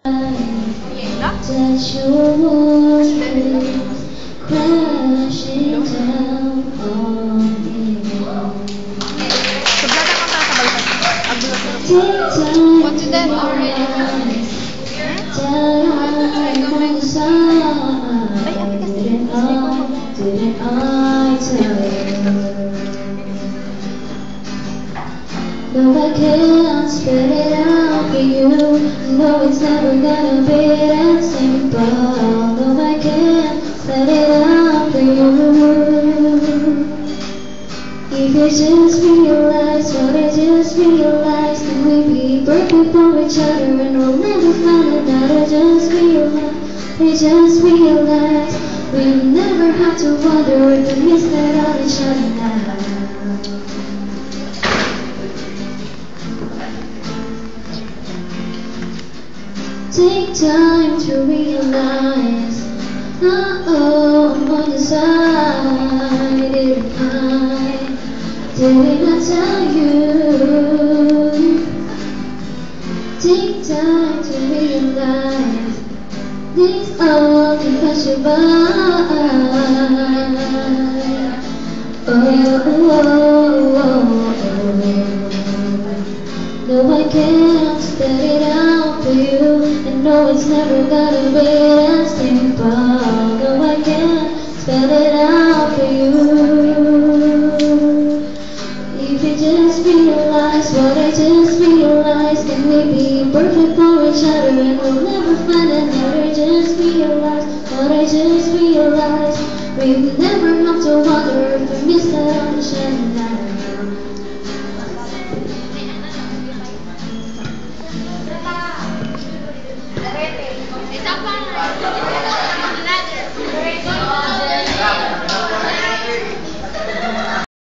That your world crashing down on me. Take time to realize that I'm on the side. Didn't I tell you? No, I can't spell it out for you. No, it's never gonna be that simple. No, I can't spell it out for you. If you just realize what I just realized, then we be perfect for each other and we'll never find another. Just realize we'll never have to wonder if we miss that on each other now. Take time to realize, I'm on the side. Didn't I tell you? Take time to realize, these all can pass you by. No, I can't spell it out for you, and no, it's never gonna be that simple. No, I can't spell it out for you. If you just realize what I just realized, can we be perfect for each other and we'll never find another? Just realize what I just realized, we'll never have to wonder if we miss that on each other now.